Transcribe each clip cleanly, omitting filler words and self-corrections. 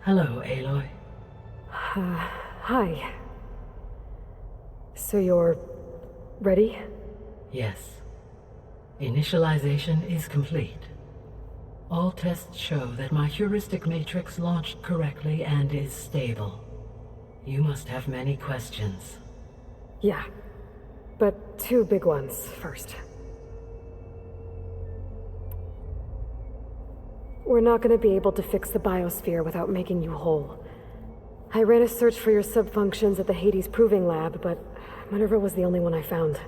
Hello, Aloy. Hi. So you're ready? Yes. Initialization is complete. All tests show that my heuristic matrix launched correctly and is stable. You must have many questions. Yeah. But two big ones first. We're not going to be able to fix the biosphere without making you whole. I ran a search for your subfunctions at the Hades Proving Lab, but Minerva was the only one I found.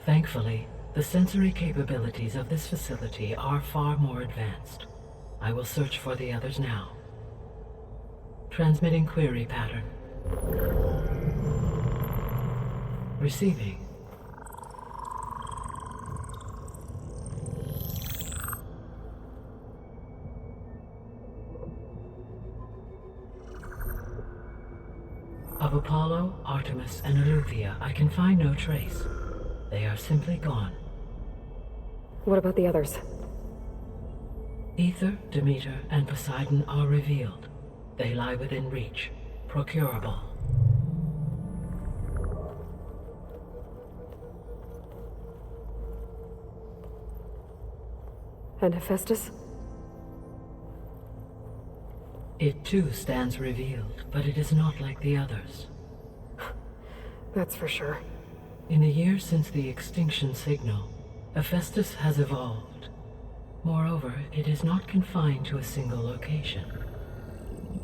Thankfully, the sensory capabilities of this facility are far more advanced. I will search for the others now. Transmitting query pattern. Receiving. Of Apollo, Artemis, and Eleuthia, I can find no trace. They are simply gone. What about the others? Ether, Demeter, and Poseidon are revealed. They lie within reach, procurable. And Hephaestus? It too stands revealed, but it is not like the others. That's for sure. In the years since the extinction signal, Hephaestus has evolved. Moreover, it is not confined to a single location.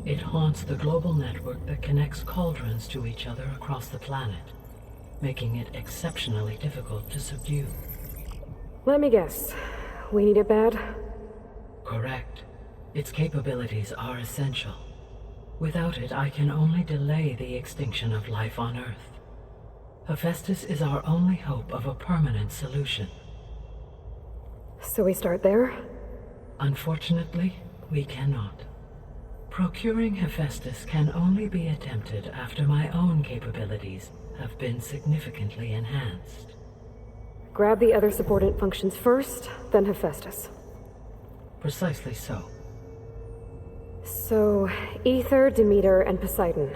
It haunts the global network that connects cauldrons to each other across the planet, making it exceptionally difficult to subdue. Let me guess. We need it bad? Correct. Its capabilities are essential. Without it, I can only delay the extinction of life on Earth. Hephaestus is our only hope of a permanent solution. So we start there? Unfortunately, we cannot. Procuring Hephaestus can only be attempted after my own capabilities have been significantly enhanced. Grab the other subordinate functions first, then Hephaestus. Precisely so. So, Ether, Demeter, and Poseidon.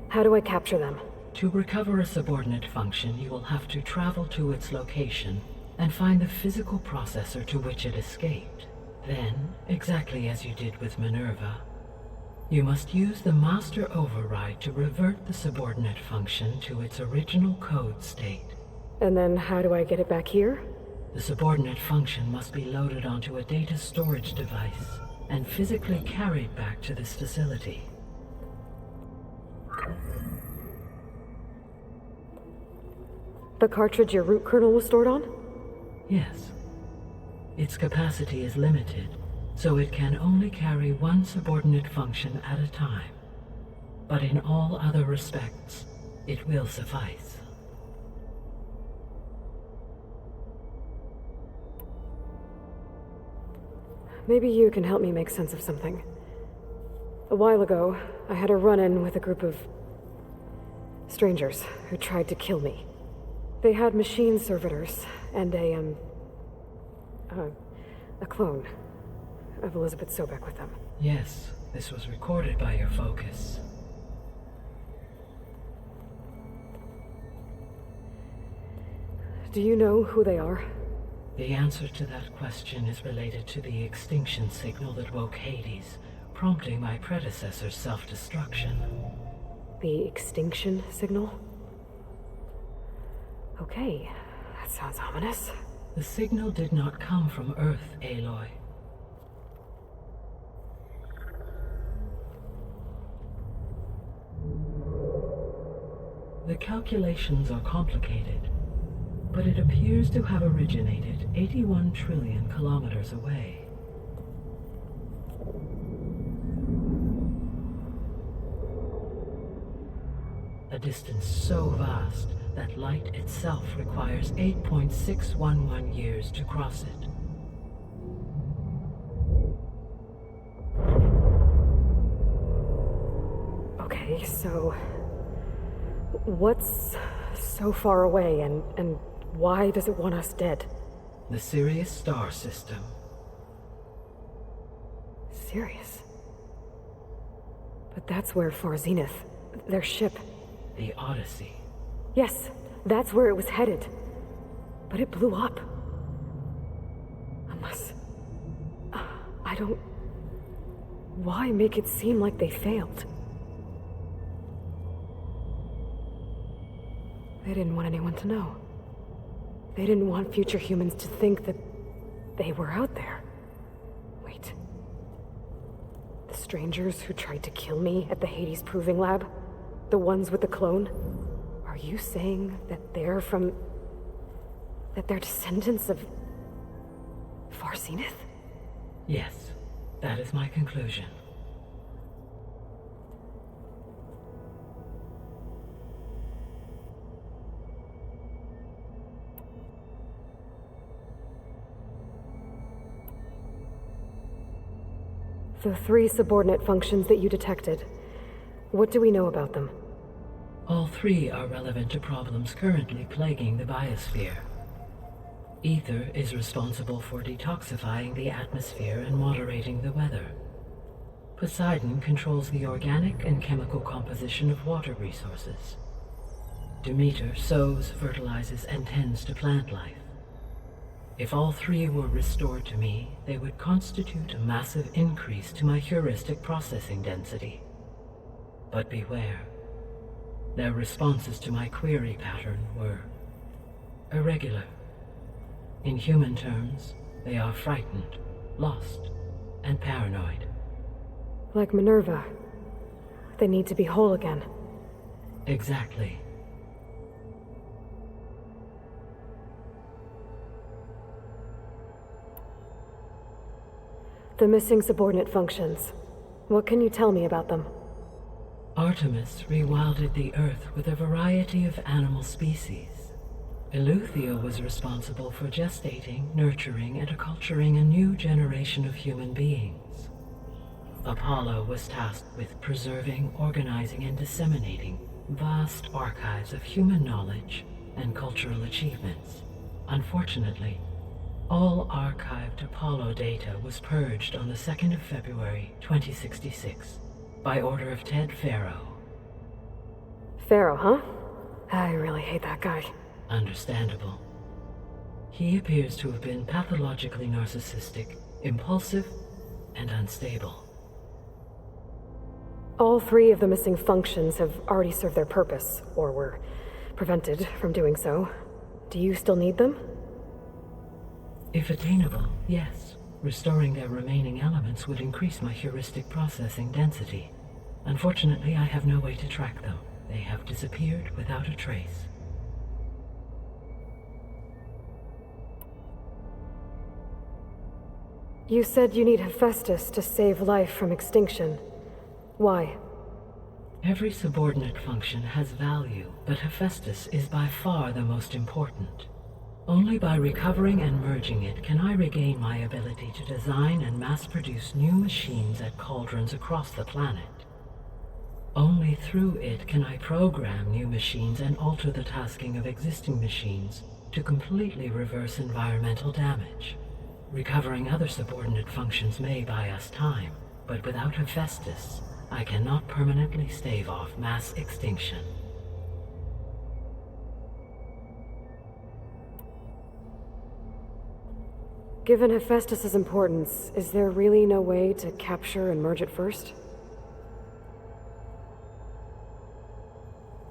How do I capture them? To recover a subordinate function, you will have to travel to its location and find the physical processor to which it escaped. Then, exactly as you did with Minerva, you must use the master override to revert the subordinate function to its original code state. And then how do I get it back here? The subordinate function must be loaded onto a data storage device and physically carried back to this facility. The cartridge your root kernel was stored on? Yes. Its capacity is limited, so it can only carry one subordinate function at a time. But in all other respects, it will suffice. Maybe you can help me make sense of something. A while ago, I had a run-in with a group of strangers who tried to kill me. They had machine servitors and a clone of Elizabeth Sobek with them. Yes, this was recorded by your focus. Do you know who they are? The answer to that question is related to the extinction signal that woke Hades, prompting my predecessor's self-destruction. The extinction signal? Okay, that sounds ominous. The signal did not come from Earth, Aloy. The calculations are complicated, but it appears to have originated 81 trillion kilometers away. A distance so vast that light itself requires 8.611 years to cross it. Okay, so what's so far away and why does it want us dead? The Sirius star system. Sirius? But that's where Far Zenith, their ship. The Odyssey. Yes, that's where it was headed. But it blew up. Unless... I don't... Why make it seem like they failed? They didn't want anyone to know. They didn't want future humans to think that they were out there. Wait. The strangers who tried to kill me at the Hades Proving Lab? The ones with the clone? Are you saying that they're from... that they're descendants of... Far Zenith? Yes, that is my conclusion. The 3 subordinate functions that you detected. What do we know about them? All 3 are relevant to problems currently plaguing the biosphere. Ether is responsible for detoxifying the atmosphere and moderating the weather. Poseidon controls the organic and chemical composition of water resources. Demeter sows, fertilizes, and tends to plant life. If all 3 were restored to me, they would constitute a massive increase to my heuristic processing density. But beware. Their responses to my query pattern were irregular. In human terms, they are frightened, lost, and paranoid. Like Minerva. They need to be whole again. Exactly. The missing subordinate functions. What can you tell me about them? Artemis rewilded the Earth with a variety of animal species. Eleuthia was responsible for gestating, nurturing, and acculturating a new generation of human beings. Apollo was tasked with preserving, organizing, and disseminating vast archives of human knowledge and cultural achievements. Unfortunately, all archived Apollo data was purged on the 2nd of February, 2066, by order of Ted Farrow. Pharaoh, huh? I really hate that guy. Understandable. He appears to have been pathologically narcissistic, impulsive, and unstable. All 3 of the missing functions have already served their purpose, or were prevented from doing so. Do you still need them? If attainable, yes. Restoring their remaining elements would increase my heuristic processing density. Unfortunately, I have no way to track them. They have disappeared without a trace. You said you need Hephaestus to save life from extinction. Why? Every subordinate function has value, but Hephaestus is by far the most important. Only by recovering and merging it can I regain my ability to design and mass-produce new machines at cauldrons across the planet. Only through it can I program new machines and alter the tasking of existing machines to completely reverse environmental damage. Recovering other subordinate functions may buy us time, but without Hephaestus, I cannot permanently stave off mass extinction. Given Hephaestus's importance, is there really no way to capture and merge it first?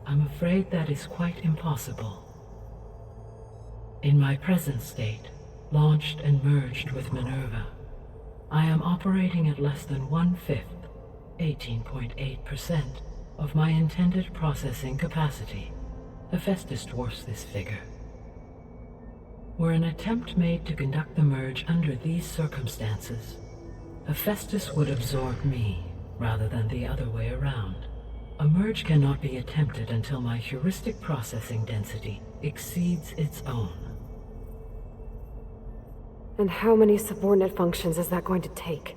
I'm afraid that is quite impossible. In my present state, launched and merged with Minerva, I am operating at less than 1/5, 18.8%, of my intended processing capacity. Hephaestus dwarfs this figure. Were an attempt made to conduct the merge under these circumstances, Hephaestus would absorb me, rather than the other way around. A merge cannot be attempted until my heuristic processing density exceeds its own. And how many subordinate functions is that going to take?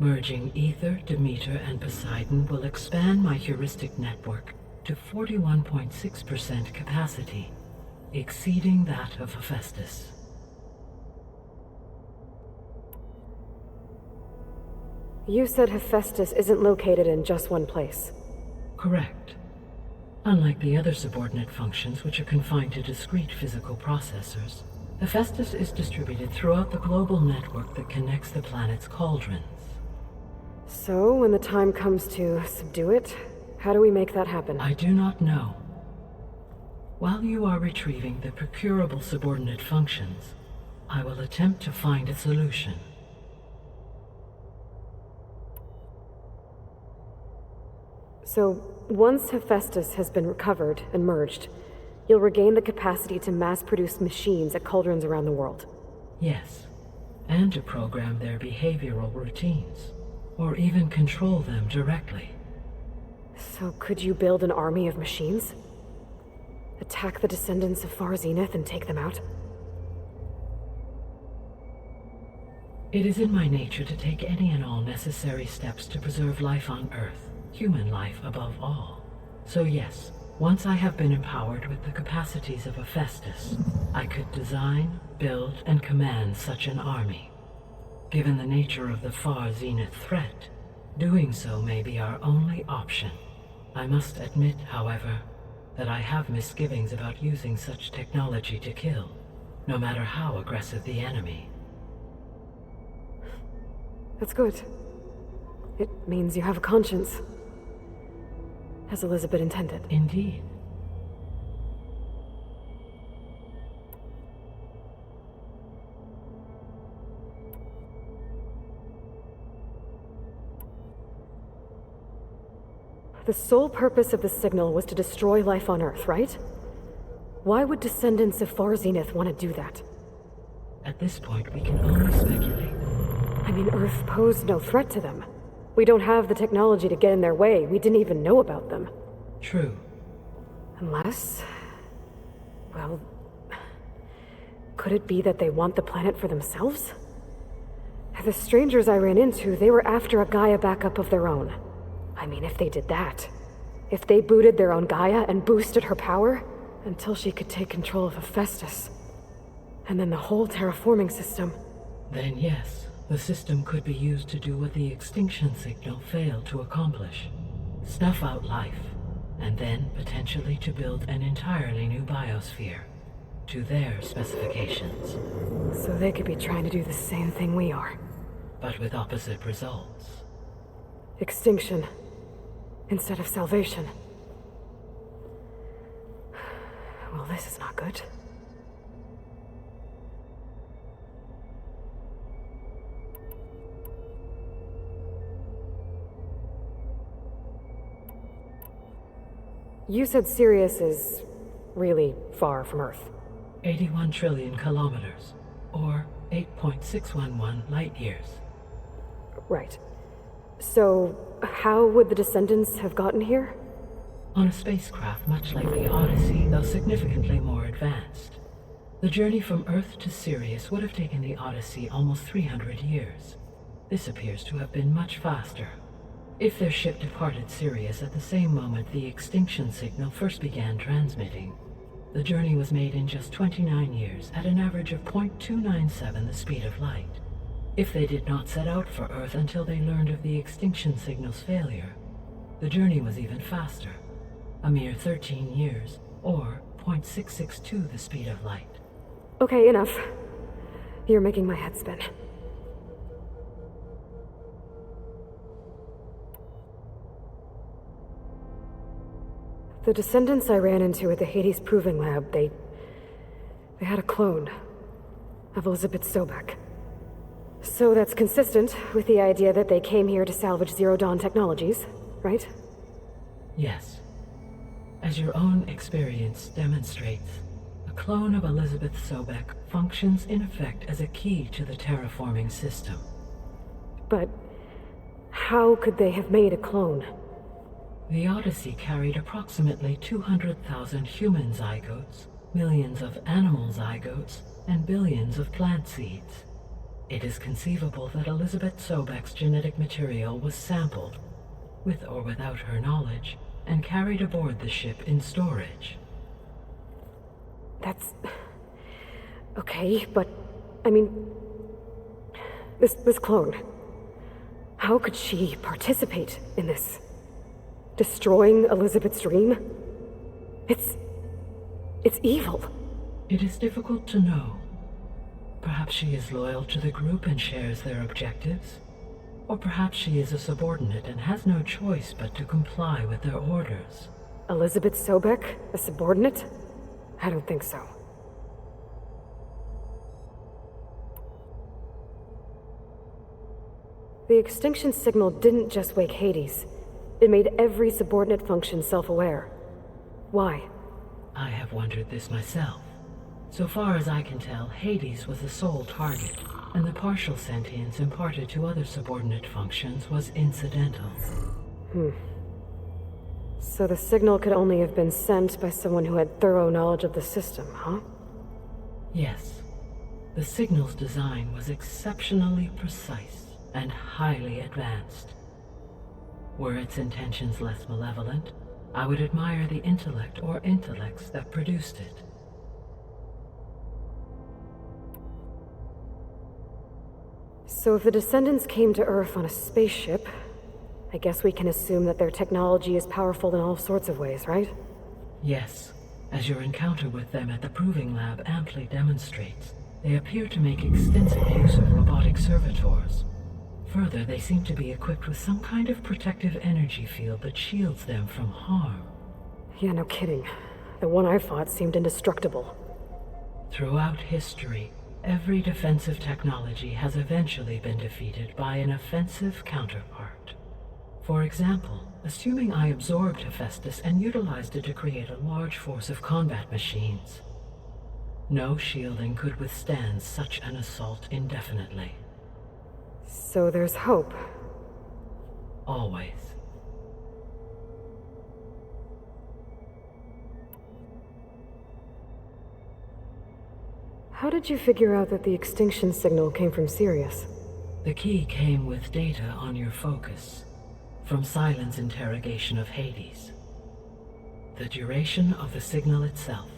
Merging Ether, Demeter, and Poseidon will expand my heuristic network to 41.6% capacity, exceeding that of Hephaestus. You said Hephaestus isn't located in just one place. Correct. Unlike the other subordinate functions, which are confined to discrete physical processors, Hephaestus is distributed throughout the global network that connects the planet's cauldrons. So, when the time comes to subdue it, how do we make that happen? I do not know. While you are retrieving the procurable subordinate functions, I will attempt to find a solution. So, once Hephaestus has been recovered and merged, you'll regain the capacity to mass-produce machines at cauldrons around the world. Yes, and to program their behavioral routines, or even control them directly. So could you build an army of machines? Attack the descendants of Far Zenith and take them out? It is in my nature to take any and all necessary steps to preserve life on Earth, human life above all. So yes, once I have been empowered with the capacities of Hephaestus, I could design, build, and command such an army. Given the nature of the Far Zenith threat, doing so may be our only option. I must admit, however, that I have misgivings about using such technology to kill, no matter how aggressive the enemy. That's good. It means you have a conscience. As Elizabeth intended. Indeed. The sole purpose of the signal was to destroy life on Earth, right? Why would descendants of Far Zenith want to do that? At this point, we can only speculate. I mean, Earth posed no threat to them. We don't have the technology to get in their way. We didn't even know about them. True. Unless... well... could it be that they want the planet for themselves? The strangers I ran into, they were after a Gaia backup of their own. I mean, if they did that, if they booted their own Gaia and boosted her power, until she could take control of Hephaestus, and then the whole terraforming system. Then yes, the system could be used to do what the extinction signal failed to accomplish. Snuff out life, and then potentially to build an entirely new biosphere, to their specifications. So they could be trying to do the same thing we are. But with opposite results. Extinction. Instead of salvation. Well, this is not good. You said Sirius is really far from Earth. 81 trillion kilometers, or 8.611 light years. Right. So, how would the descendants have gotten here? On a spacecraft much like the Odyssey, though significantly more advanced. The journey from Earth to Sirius would have taken the Odyssey almost 300 years. This appears to have been much faster. If their ship departed Sirius at the same moment the extinction signal first began transmitting, the journey was made in just 29 years at an average of 0.297 the speed of light. If they did not set out for Earth until they learned of the extinction signal's failure, the journey was even faster, a mere 13 years, or 0.662 the speed of light. Okay, enough. You're making my head spin. The descendants I ran into at the Hades Proving Lab, they had a clone of Elizabeth Sobek. So that's consistent with the idea that they came here to salvage Zero Dawn technologies, right? Yes. As your own experience demonstrates, a clone of Elizabeth Sobek functions in effect as a key to the terraforming system. But how could they have made a clone? The Odyssey carried approximately 200,000 human zygotes, millions of animal zygotes, and billions of plant seeds. It is conceivable that Elizabeth Sobek's genetic material was sampled, with or without her knowledge, and carried aboard the ship in storage. That's... okay, but... I mean... This clone... How could she participate in this? Destroying Elizabeth's dream? It's evil. It is difficult to know. Perhaps she is loyal to the group and shares their objectives. Or perhaps she is a subordinate and has no choice but to comply with their orders. Elizabeth Sobek, a subordinate? I don't think so. The extinction signal didn't just wake Hades. It made every subordinate function self-aware. Why? I have wondered this myself. So far as I can tell, Hades was the sole target, and the partial sentience imparted to other subordinate functions was incidental. So the signal could only have been sent by someone who had thorough knowledge of the system, huh? Yes. The signal's design was exceptionally precise and highly advanced. Were its intentions less malevolent, I would admire the intellect or intellects that produced it. So if the descendants came to Earth on a spaceship, I guess we can assume that their technology is powerful in all sorts of ways, right? Yes, as your encounter with them at the Proving Lab amply demonstrates, they appear to make extensive use of robotic servitors. Further, they seem to be equipped with some kind of protective energy field that shields them from harm. Yeah, no kidding. The one I fought seemed indestructible. Throughout history, every defensive technology has eventually been defeated by an offensive counterpart. For example, assuming I absorbed Hephaestus and utilized it to create a large force of combat machines. No shielding could withstand such an assault indefinitely. So there's hope. Always. How did you figure out that the extinction signal came from Sirius? The key came with data on your focus, from Silent's interrogation of Hades. The duration of the signal itself,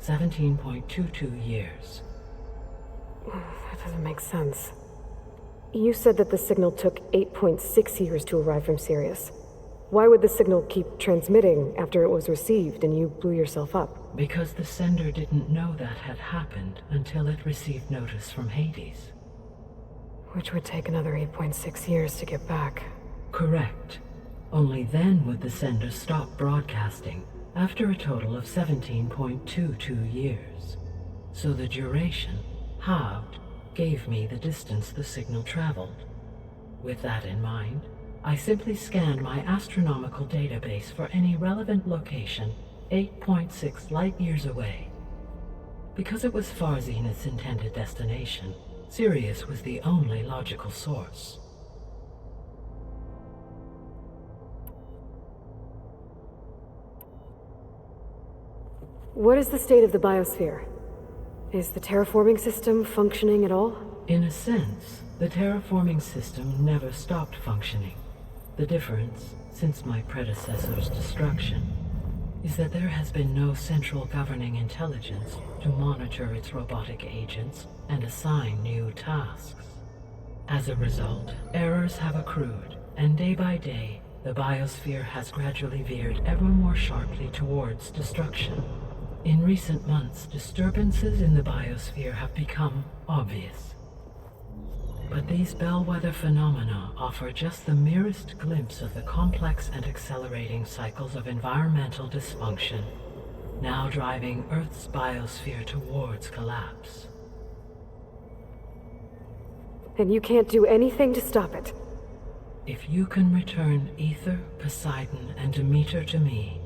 17.22 years. That doesn't make sense. You said that the signal took 8.6 years to arrive from Sirius. Why would the signal keep transmitting after it was received and you blew yourself up? Because the sender didn't know that had happened until it received notice from Hades. Which would take another 8.6 years to get back. Correct. Only then would the sender stop broadcasting, after a total of 17.22 years. So the duration, halved, gave me the distance the signal traveled. With that in mind, I simply scanned my astronomical database for any relevant location 8.6 light-years away. Because it was far Zenith's intended destination, Sirius was the only logical source. What is the state of the biosphere? Is the terraforming system functioning at all? In a sense, the terraforming system never stopped functioning. The difference, since my predecessor's destruction, is that there has been no central governing intelligence to monitor its robotic agents and assign new tasks. As a result, errors have accrued, and day by day, the biosphere has gradually veered ever more sharply towards destruction. In recent months, disturbances in the biosphere have become obvious. But these bellwether phenomena offer just the merest glimpse of the complex and accelerating cycles of environmental dysfunction, now driving Earth's biosphere towards collapse. And you can't do anything to stop it? If you can return Ether, Poseidon, and Demeter to me,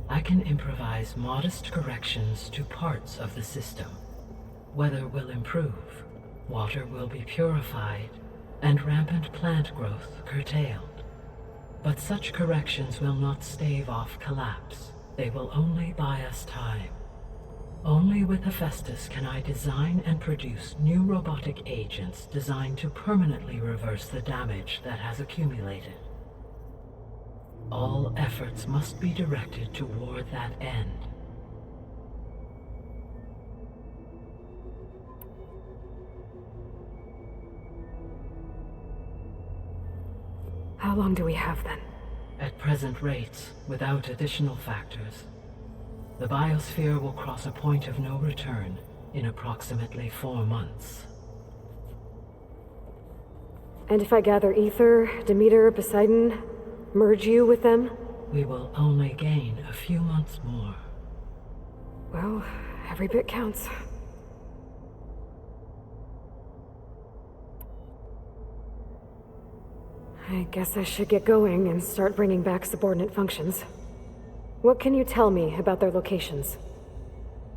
I can improvise modest corrections to parts of the system. Weather will improve, water will be purified, and rampant plant growth curtailed. But such corrections will not stave off collapse. They will only buy us time. Only with Hephaestus can I design and produce new robotic agents designed to permanently reverse the damage that has accumulated. All efforts must be directed toward that end. How long do we have then? At present rates, without additional factors, the biosphere will cross a point of no return in approximately 4 months. And if I gather Ether, Demeter, Poseidon, merge you with them? We will only gain a few months more. Well, every bit counts. I guess I should get going and start bringing back subordinate functions. What can you tell me about their locations?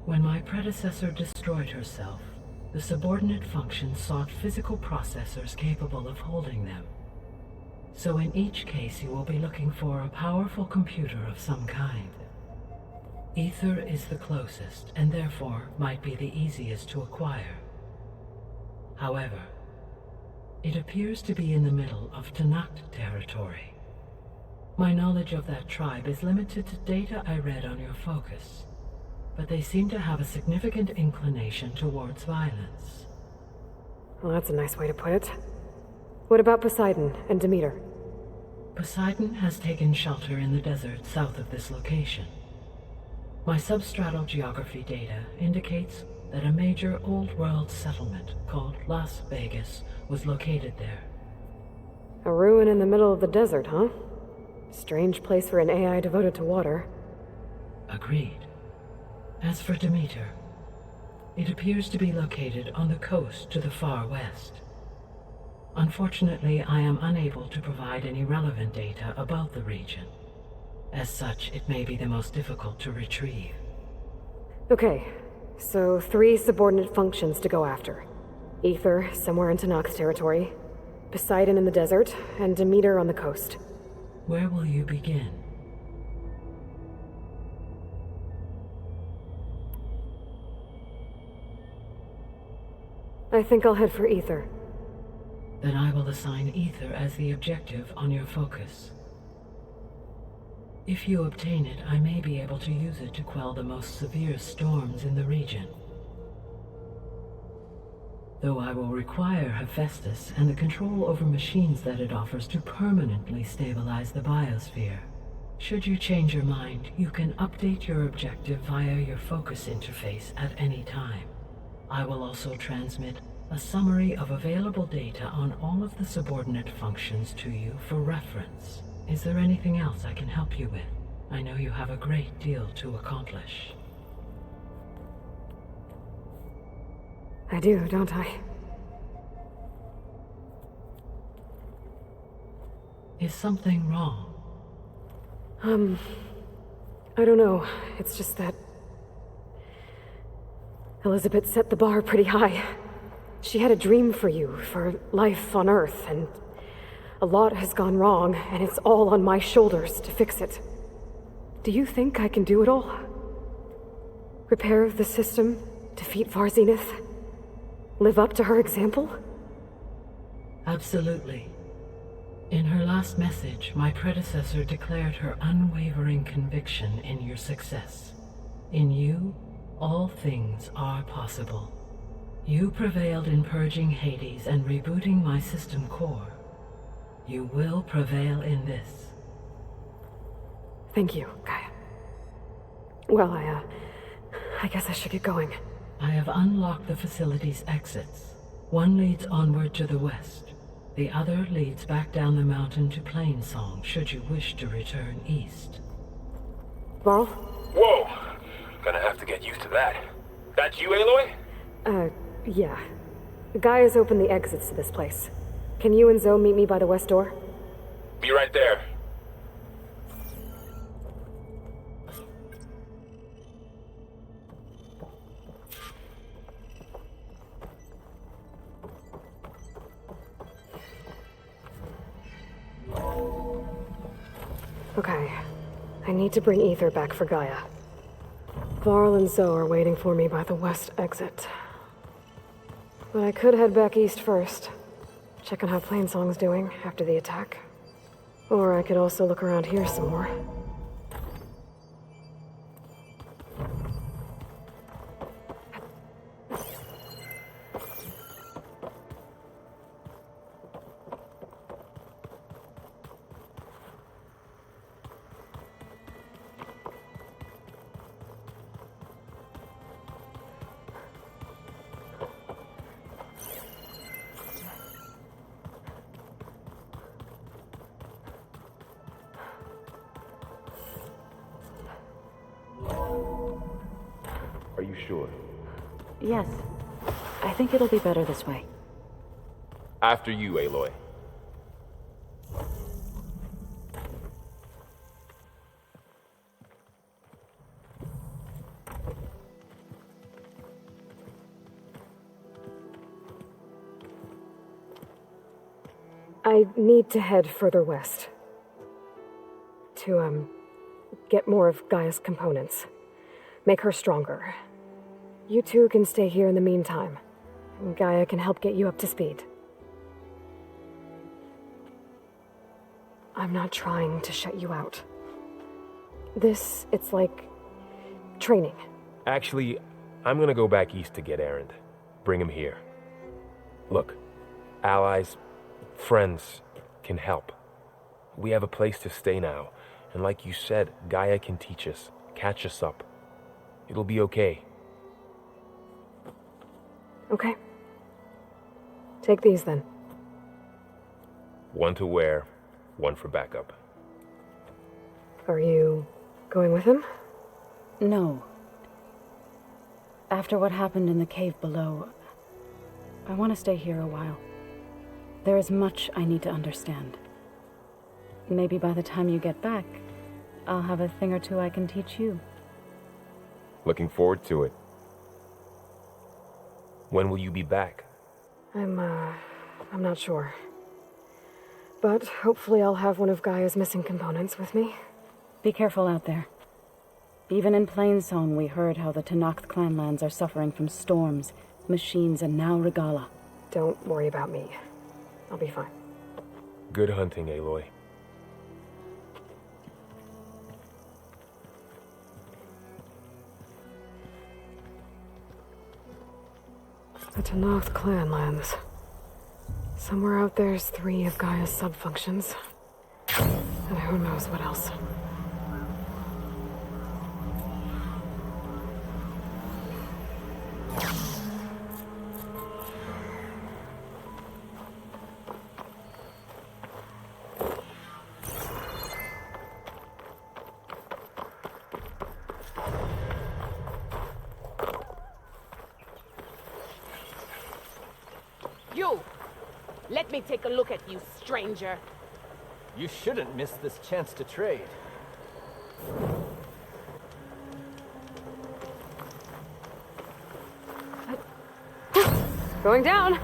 When my predecessor destroyed herself, the subordinate functions sought physical processors capable of holding them. So in each case you will be looking for a powerful computer of some kind. Ether is the closest, and therefore might be the easiest to acquire. However, it appears to be in the middle of Tanakh territory. My knowledge of that tribe is limited to data I read on your focus, but they seem to have a significant inclination towards violence. Well, that's a nice way to put it. What about Poseidon and Demeter? Poseidon has taken shelter in the desert south of this location. My substratal geography data indicates that a major old-world settlement called Las Vegas was located there. A ruin in the middle of the desert, huh? Strange place for an AI devoted to water. Agreed. As for Demeter, it appears to be located on the coast to the far west. Unfortunately, I am unable to provide any relevant data about the region. As such, it may be the most difficult to retrieve. Okay, so 3 subordinate functions to go after. Ether, somewhere in Tanakh's territory, Poseidon in the desert, and Demeter on the coast. Where will you begin? I think I'll head for Ether. Then I will assign Ether as the objective on your focus. If you obtain it, I may be able to use it to quell the most severe storms in the region. Though I will require Hephaestus and the control over machines that it offers to permanently stabilize the biosphere. Should you change your mind, you can update your objective via your focus interface at any time. I will also transmit a summary of available data on all of the subordinate functions to you for reference. Is there anything else I can help you with? I know you have a great deal to accomplish. I do, don't I? Is something wrong? I don't know. It's just that Elizabeth set the bar pretty high. She had a dream for you, for life on Earth, and a lot has gone wrong, and it's all on my shoulders to fix it. Do you think I can do it all? Repair the system, defeat Varzenith, live up to her example? Absolutely. In her last message, my predecessor declared her unwavering conviction in your success. In you, all things are possible. You prevailed in purging Hades and rebooting my system core. You will prevail in this. Thank you, Gaia. Well, I guess I should get going. I have unlocked the facility's exits. One leads onward to the west. The other leads back down the mountain to Plainsong, should you wish to return east. Varl? Whoa! Gonna have to get used to that. That's you, Aloy? Yeah. Gaia's opened the exits to this place. Can you and Zoe meet me by the west door? Be right there. Okay. I need to bring Ether back for Gaia. Varl and Zoe are waiting for me by the west exit. But I could head back east first. Check on how Plainsong's doing after the attack. Or I could also look around here some more. Are you sure? Yes. I think it'll be better this way. After you, Aloy. I need to head further west. To, get more of Gaia's components. Make her stronger. You two can stay here in the meantime. And Gaia can help get you up to speed. I'm not trying to shut you out. It's like training. Actually, I'm gonna go back east to get Erend. Bring him here. Look, allies, friends can help. We have a place to stay now, and like you said, Gaia can teach us, catch us up. It'll be okay. Okay. Take these then. One to wear, one for backup. Are you going with him? No. After what happened in the cave below, I want to stay here a while. There is much I need to understand. Maybe by the time you get back, I'll have a thing or two I can teach you. Looking forward to it. When will you be back? I'm not sure. But hopefully I'll have one of Gaia's missing components with me. Be careful out there. Even in Plainsong, we heard how the Tenakth clanlands are suffering from storms, machines, and now Regala. Don't worry about me. I'll be fine. Good hunting, Aloy. The Tenakth clanlands. Somewhere out there's 3 of Gaia's sub-functions. And who knows what else. You! Let me take a look at you, stranger. You shouldn't miss this chance to trade. Going down!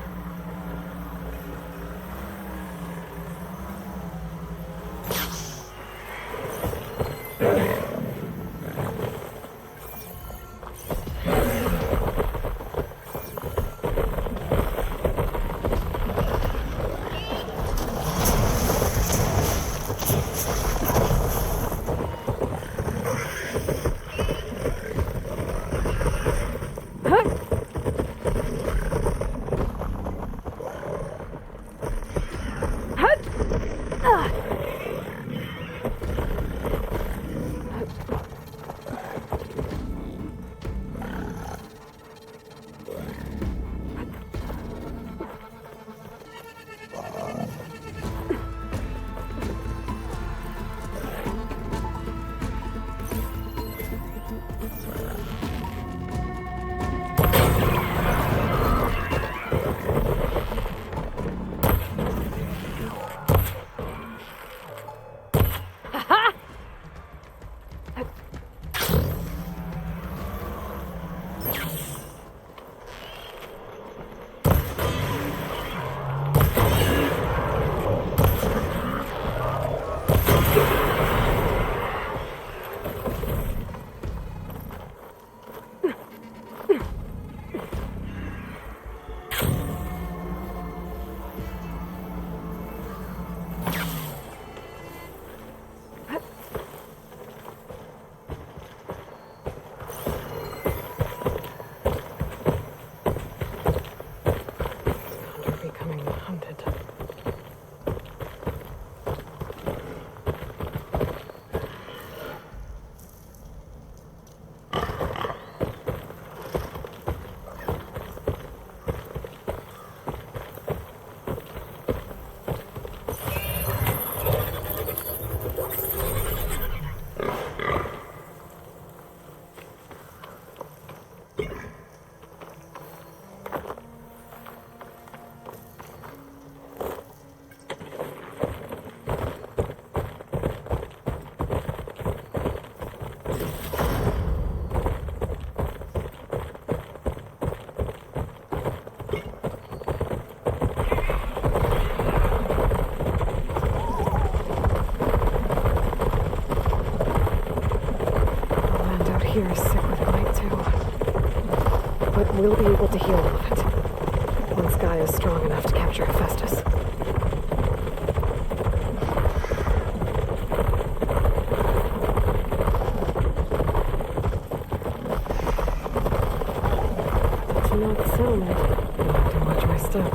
becoming hunted. Here is sick with blight too. But we'll be able to heal all of it. Once Gaia is strong enough to capture Hephaestus. That's not the sound. I'll have to watch my step.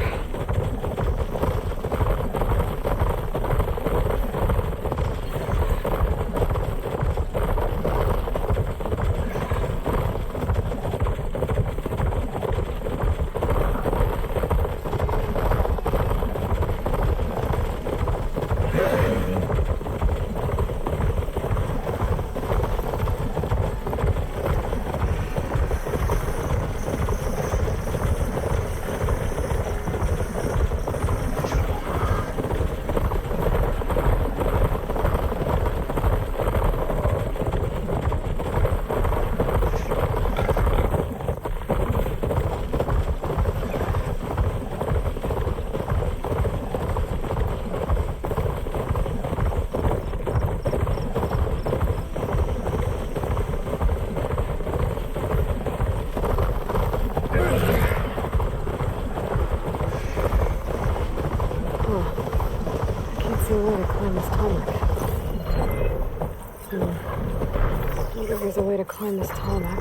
There's a way to climb this tarmac.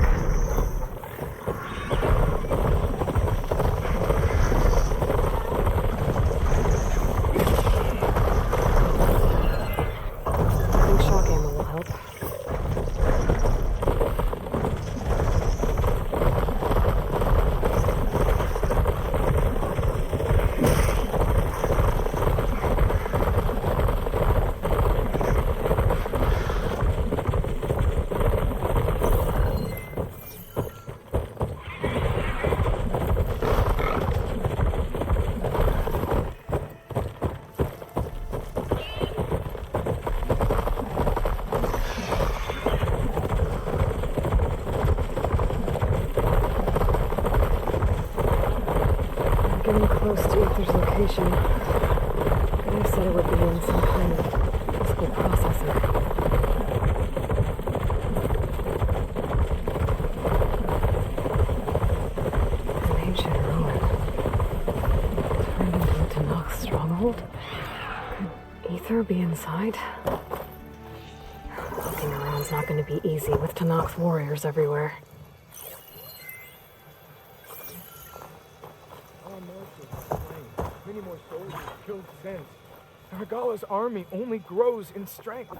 I think shock ammo will help. Getting close to Ether's location. Gaia said it would be in some kind of physical processor. An ancient ruin. Turned into a Tanakh stronghold? Could Ether be inside? Looking around's not going to be easy with Tanakh's warriors everywhere. Many more soldiers killed since. Argala's army only grows in strength.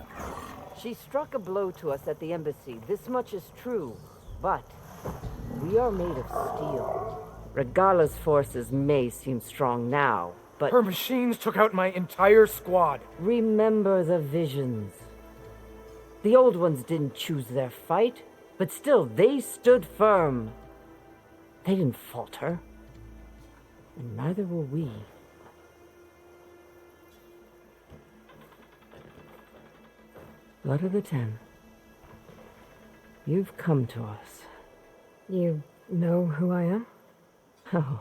She struck a blow to us at the embassy. This much is true. But we are made of steel. Regala's forces may seem strong now, but... Her machines took out my entire squad. Remember the visions. The old ones didn't choose their fight, but still, they stood firm. They didn't falter. And neither will we. Blood of the Ten. You've come to us. You know who I am? Oh,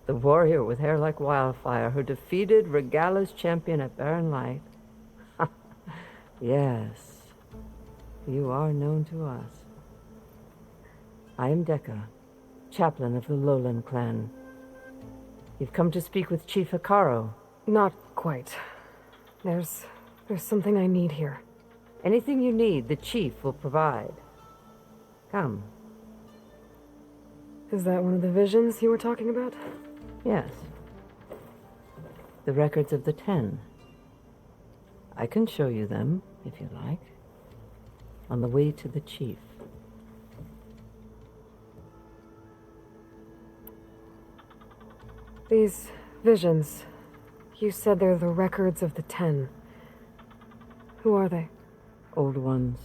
the warrior with hair like wildfire who defeated Regala's champion at Barren Light. Yes, you are known to us. I am Dekka, chaplain of the Lowland clan. You've come to speak with Chief Hikaru. Not quite. There's something I need here. Anything you need, the chief will provide. Come. Is that one of the visions you were talking about? Yes. The records of the 10. I can show you them, if you like. On the way to the chief. These visions, you said they're the records of the 10. Who are they? Old ones,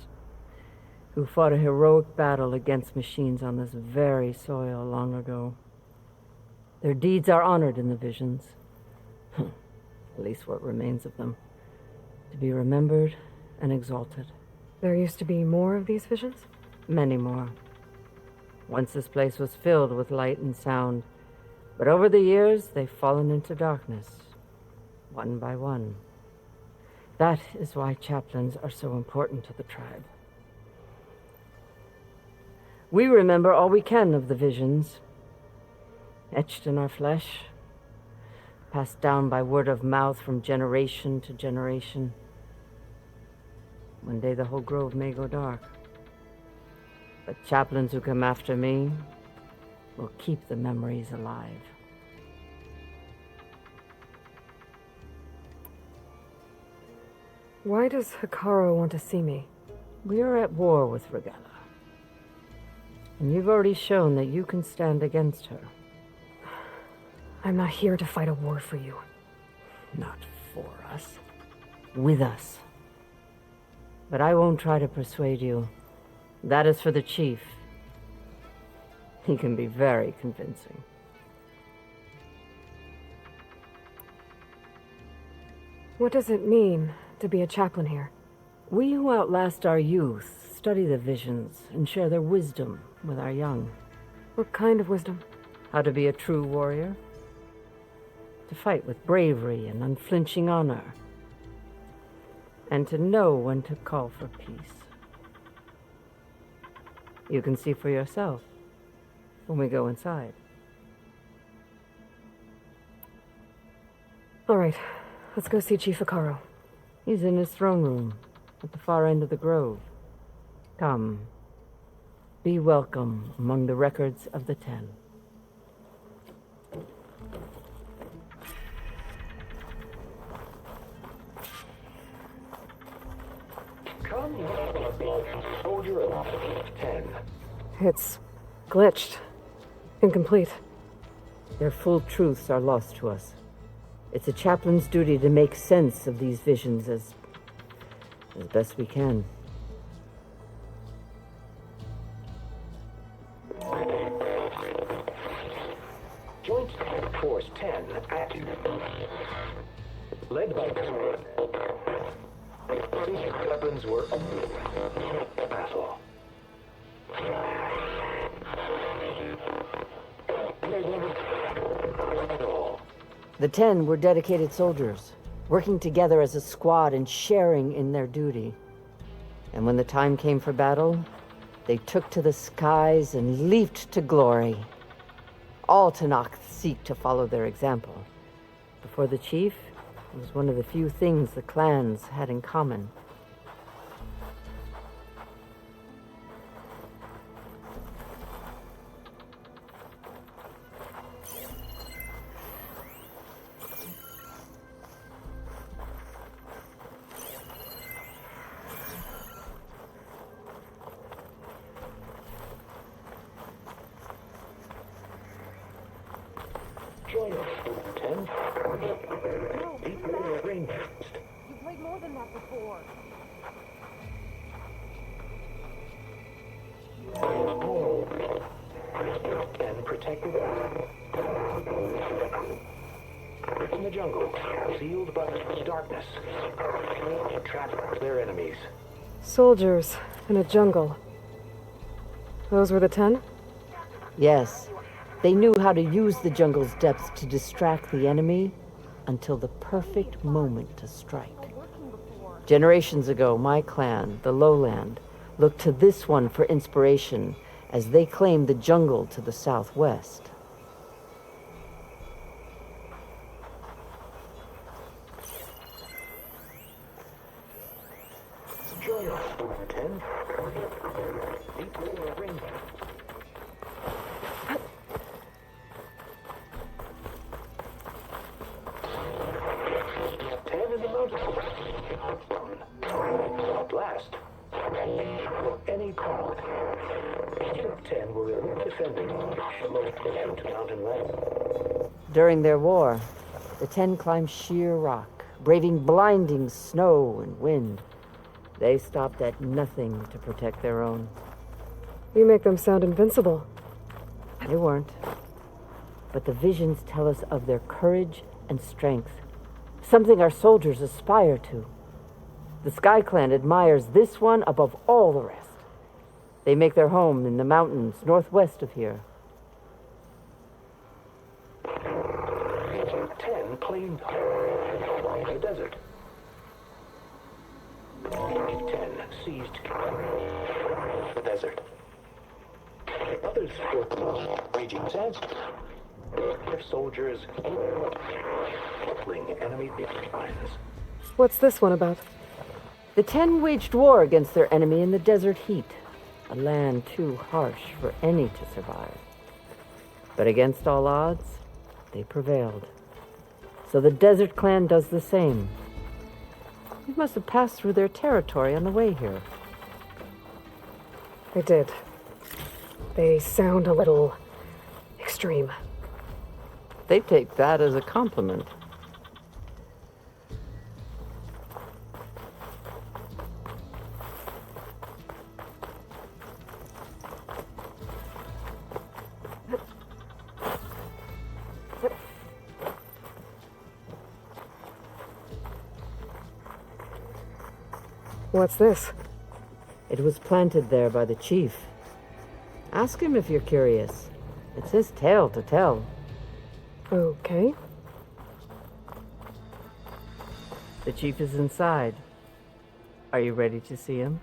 who fought a heroic battle against machines on this very soil long ago. Their deeds are honored in the visions. At least what remains of them. To be remembered and exalted. There used to be more of these visions? Many more. Once this place was filled with light and sound, but over the years they've fallen into darkness, one by one. That is why chaplains are so important to the tribe. We remember all we can of the visions, etched in our flesh, passed down by word of mouth from generation to generation. One day the whole grove may go dark. But chaplains who come after me will keep the memories alive. Why does Hikaru want to see me? We are at war with Regala. And you've already shown that you can stand against her. I'm not here to fight a war for you. Not for us. With us. But I won't try to persuade you. That is for the chief. He can be very convincing. What does it mean to be a chaplain here? We who outlast our youth study the visions and share their wisdom with our young. What kind of wisdom? How to be a true warrior. To fight with bravery and unflinching honor. And to know when to call for peace. You can see for yourself when we go inside. All right, let's go see Chief Hikaru. He's in his throne room at the far end of the grove. Come, be welcome among the records of the 10. Come, soldier of 10. It's glitched. Incomplete. Their full truths are lost to us. It's a chaplain's duty to make sense of these visions as best we can. Joint Force 10 active. Led by weapons were battle. The 10 were dedicated soldiers, working together as a squad and sharing in their duty. And when the time came for battle, they took to the skies and leaped to glory. All Tanakh seek to follow their example. Before the chief, it was one of the few things the clans had in common. Join us, 10. You played more than that before. And protected in the jungle, sealed by the darkness, trapped their enemies. Soldiers in a jungle. Those were the 10? Yes, they knew how to use the jungle's depths to distract the enemy until the perfect moment to strike. Generations ago, my clan, the Lowland, looked to this one for inspiration as they claimed the jungle to the southwest. Join us, 10. Deep ring. last. For any part. 10 were defending the most distant mountain land. During their war, the 10 climbed sheer rock, braving blinding snow and wind. They stopped at nothing to protect their own. You make them sound invincible. They weren't. But the visions tell us of their courage and strength, something our soldiers aspire to. The Sky Clan admires this one above all the rest. They make their home in the mountains northwest of here. 10 claimed the desert. 10 seized the desert. Others fought raging sands. Their soldiers crippling enemy lines. What's this one about? The 10 waged war against their enemy in the desert heat, a land too harsh for any to survive. But against all odds, they prevailed. So the Desert Clan does the same. You must have passed through their territory on the way here. They did. They sound a little extreme. They take that as a compliment. What's this? It was planted there by the chief. Ask him if you're curious. It's his tale to tell. Okay. The chief is inside. Are you ready to see him?